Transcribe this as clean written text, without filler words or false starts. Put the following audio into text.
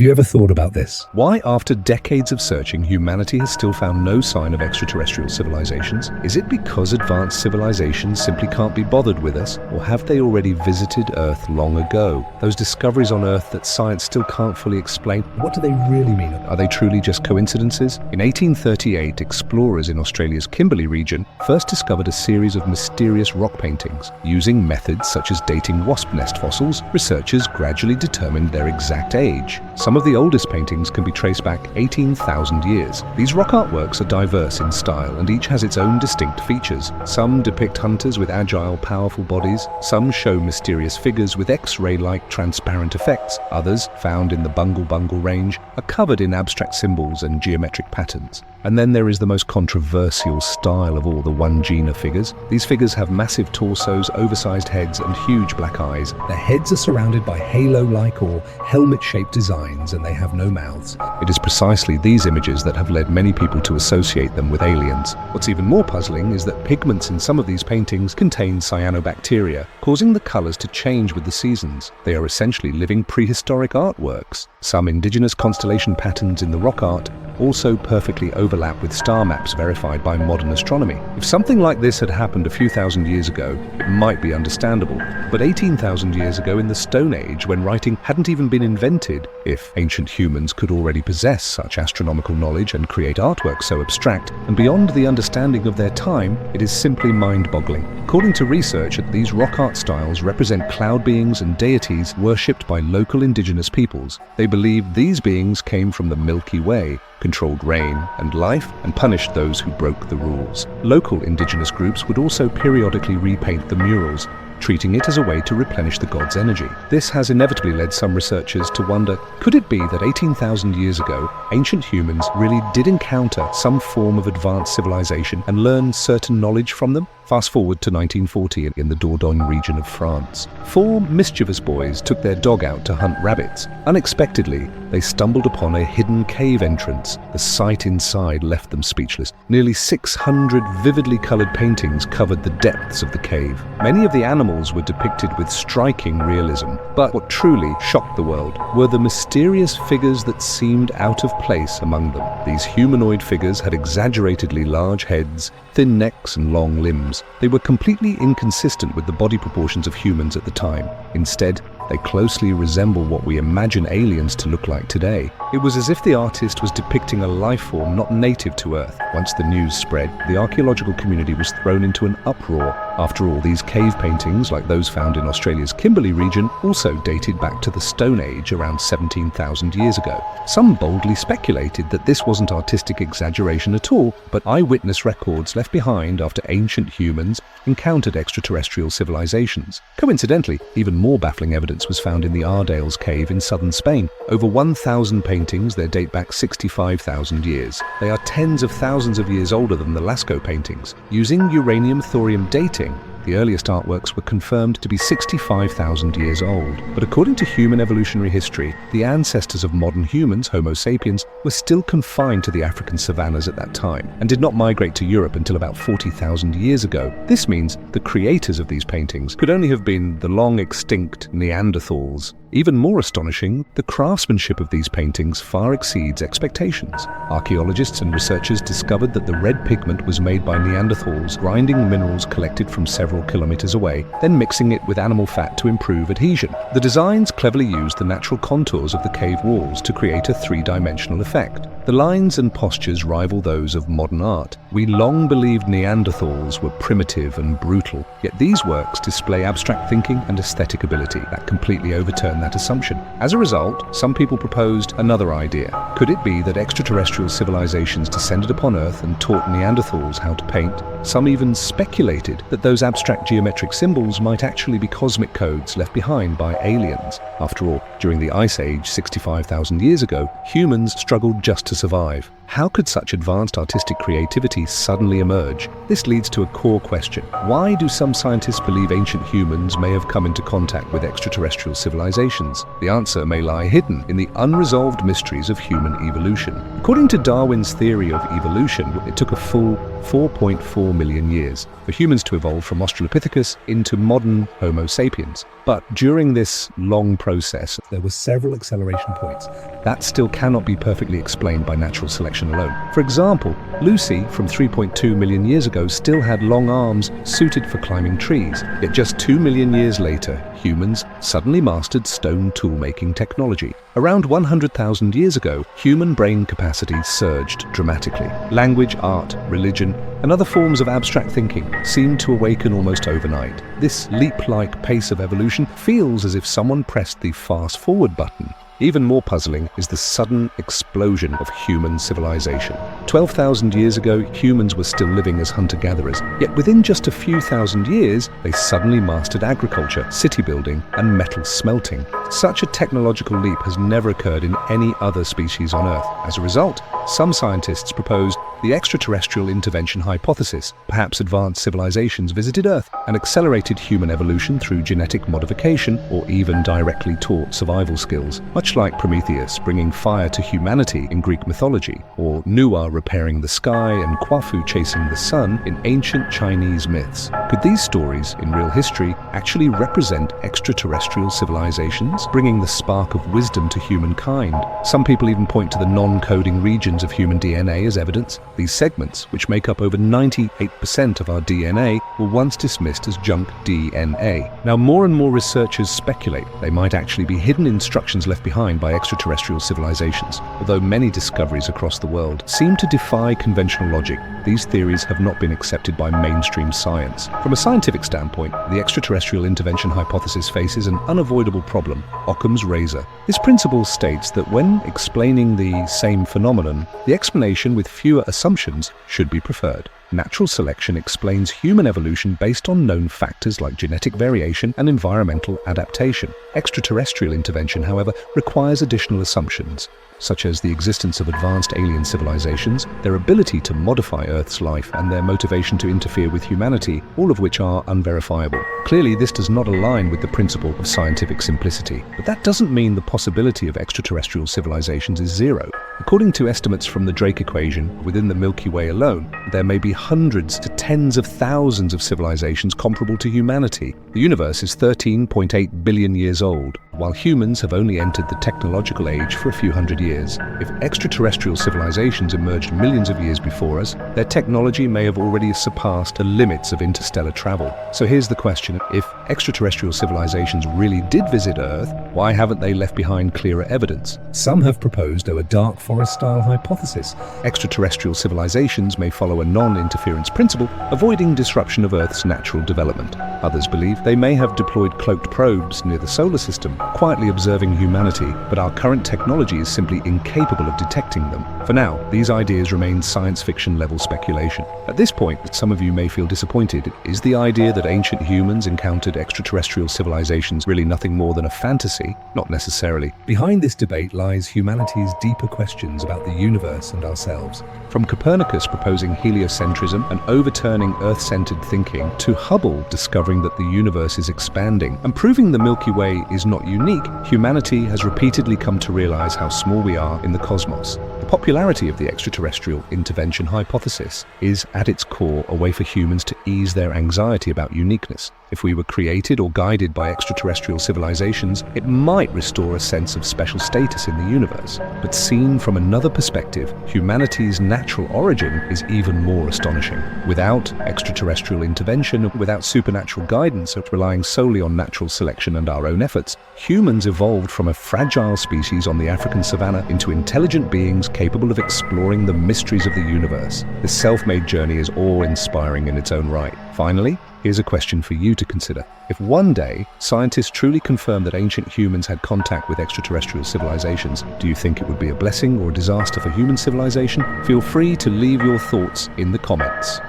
you ever thought about this? Why, after decades of searching, humanity has still found no sign of extraterrestrial civilizations? Is it because advanced civilizations simply can't be bothered with us, or have they already visited Earth long ago? Those discoveries on Earth that science still can't fully explain, What do they really mean? are they truly just coincidences? In 1838, explorers in Australia's Kimberley region first discovered a series of mysterious rock paintings. Using methods such as dating wasp nest fossils, researchers gradually determined their exact age. Some of the oldest paintings can be traced back 18,000 years. These rock artworks are diverse in style and each has its own distinct features. Some depict hunters with agile, powerful bodies. Some show mysterious figures with X-ray-like transparent effects. Others, found in the Bungle Bungle range, are covered in abstract symbols and geometric patterns. And then there is the most controversial style of all, the Wandjina figures. These figures have massive torsos, oversized heads, and huge black eyes. Their heads are surrounded by halo-like or helmet-shaped designs, and they have no mouths. It is precisely these images that have led many people to associate them with aliens. What's even more puzzling is that pigments in some of these paintings contain cyanobacteria, causing the colors to change with the seasons. They are essentially living prehistoric artworks. Some indigenous constellation patterns in the rock art also perfectly overlap with star maps verified by modern astronomy. If something like this had happened a few thousand years ago, it might be understandable. But 18,000 years ago in the Stone Age, when writing hadn't even been invented, if ancient humans could already possess such astronomical knowledge and create artwork so abstract and beyond the understanding of their time, it is simply mind-boggling. According to research, these rock art styles represent cloud beings and deities worshipped by local indigenous peoples. They believed these beings came from the Milky Way, controlled rain and life, and punished those who broke the rules. Local indigenous groups would also periodically repaint the murals, treating it as a way to replenish the gods' energy. This has inevitably led some researchers to wonder, could it be that 18,000 years ago, ancient humans really did encounter some form of advanced civilization and learn certain knowledge from them? Fast forward to 1940 in the Dordogne region of France. 4 mischievous boys took their dog out to hunt rabbits. Unexpectedly, they stumbled upon a hidden cave entrance. The sight inside left them speechless. Nearly 600 vividly colored paintings covered the depths of the cave. Many of the animals were depicted with striking realism, but what truly shocked the world were the mysterious figures that seemed out of place among them. These humanoid figures had exaggeratedly large heads, thin necks and long limbs. They were completely inconsistent with the body proportions of humans at the time. Instead, they closely resemble what we imagine aliens to look like today. It was as if the artist was depicting a life form not native to Earth. Once the news spread, the archaeological community was thrown into an uproar. After all, these cave paintings, like those found in Australia's Kimberley region, also dated back to the Stone Age around 17,000 years ago. Some boldly speculated that this wasn't artistic exaggeration at all, but eyewitness records left behind after ancient humans encountered extraterrestrial civilizations. Coincidentally, even more baffling evidence was found in the Ardales cave in southern Spain. Over 1,000 paintings there date back 65,000 years. They are tens of thousands of years older than the Lascaux paintings. Using uranium-thorium dating, the earliest artworks were confirmed to be 65,000 years old. But according to human evolutionary history, the ancestors of modern humans, Homo sapiens, were still confined to the African savannas at that time and did not migrate to Europe until about 40,000 years ago. This means the creators of these paintings could only have been the long-extinct Neanderthals. Even more astonishing, the craftsmanship of these paintings far exceeds expectations. Archaeologists and researchers discovered that the red pigment was made by Neanderthals grinding minerals collected from several kilometers away, then mixing it with animal fat to improve adhesion. The designs cleverly used the natural contours of the cave walls to create a 3-dimensional effect. The lines and postures rival those of modern art. We long believed Neanderthals were primitive and brutal, yet these works display abstract thinking and aesthetic ability that completely overturn that assumption. As a result, some people proposed another idea. Could it be that extraterrestrial civilizations descended upon Earth and taught Neanderthals how to paint? Some even speculated that those abstract geometric symbols might actually be cosmic codes left behind by aliens. After all, during the Ice Age 65,000 years ago, humans struggled just to survive. How could such advanced artistic creativity suddenly emerge? This leads to a core question. Why do some scientists believe ancient humans may have come into contact with extraterrestrial civilizations? The answer may lie hidden in the unresolved mysteries of human evolution. According to Darwin's theory of evolution, it took a full 4.4 million years for humans to evolve from Australopithecus into modern Homo sapiens. But during this long process, There were several acceleration points. that still cannot be perfectly explained by natural selection alone. For example, Lucy from 3.2 million years ago still had long arms suited for climbing trees. Yet just 2 million years later, humans suddenly mastered stone tool-making technology. Around 100,000 years ago, human brain capacity surged dramatically. Language, art, religion, and other forms of abstract thinking seemed to awaken almost overnight. This leap-like pace of evolution feels as if someone pressed the fast-forward button. Even more puzzling is the sudden explosion of human civilization. 12,000 years ago, humans were still living as hunter-gatherers, yet within just a few thousand years, they suddenly mastered agriculture, city building, and metal smelting. Such a technological leap has never occurred in any other species on Earth. As a result, some scientists proposed the extraterrestrial intervention hypothesis. Perhaps advanced civilizations visited Earth and accelerated human evolution through genetic modification or even directly taught survival skills, much like Prometheus bringing fire to humanity in Greek mythology, or Nuwa repairing the sky and Quafu chasing the sun in ancient Chinese myths. Could these stories in real history actually represent extraterrestrial civilizations, bringing the spark of wisdom to humankind? Some people even point to the non-coding regions of human DNA as evidence. These segments, which make up over 98% of our DNA, were once dismissed as junk DNA. Now, more and more researchers speculate they might actually be hidden instructions left behind by extraterrestrial civilizations. Although many discoveries across the world seem to defy conventional logic, these theories have not been accepted by mainstream science. From a scientific standpoint, the extraterrestrial intervention hypothesis faces an unavoidable problem: Occam's razor. This principle states that when explaining the same phenomenon, the explanation with fewer assumptions should be preferred. Natural selection explains human evolution based on known factors like genetic variation and environmental adaptation. Extraterrestrial intervention, however, requires additional assumptions, such as the existence of advanced alien civilizations, their ability to modify Earth's life, and their motivation to interfere with humanity, all of which are unverifiable. Clearly, this does not align with the principle of scientific simplicity, but that doesn't mean the possibility of extraterrestrial civilizations is zero. According to estimates from the Drake equation, within the Milky Way alone, there may be hundreds to tens of thousands of civilizations comparable to humanity. The universe is 13.8 billion years old, while humans have only entered the technological age for a few hundred years. If extraterrestrial civilizations emerged millions of years before us, their technology may have already surpassed the limits of interstellar travel. So here's the question: if extraterrestrial civilizations really did visit Earth, why haven't they left behind clearer evidence? Some have proposed a dark forest-style hypothesis. Extraterrestrial civilizations may follow a non-interference principle, avoiding disruption of Earth's natural development. Others believe they may have deployed cloaked probes near the solar system, quietly observing humanity, but our current technology is simply incapable of detecting them. For now, these ideas remain science fiction level speculation. At this point, some of you may feel disappointed. Is the idea that ancient humans encountered extraterrestrial civilizations really nothing more than a fantasy? Not necessarily. Behind this debate lies humanity's deeper questions about the universe and ourselves. From Copernicus proposing heliocentrism and overturning Earth-centered thinking, to Hubble discovering that the universe is expanding and proving the Milky Way is not unique, humanity has repeatedly come to realize how small we are in the cosmos. The popularity of the extraterrestrial intervention hypothesis is, at its core, a way for humans to ease their anxiety about uniqueness. If we were created or guided by extraterrestrial civilizations, it might restore a sense of special status in the universe. But seen from another perspective, humanity's natural origin is even more astonishing. Without extraterrestrial intervention, without supernatural guidance, relying solely on natural selection and our own efforts, humans evolved from a fragile species on the African savanna into intelligent beings capable of exploring the mysteries of the universe. This self-made journey is awe-inspiring in its own right. Finally, here's a question for you to consider. If one day scientists truly confirm that ancient humans had contact with extraterrestrial civilizations, do you think it would be a blessing or a disaster for human civilization? Feel free to leave your thoughts in the comments.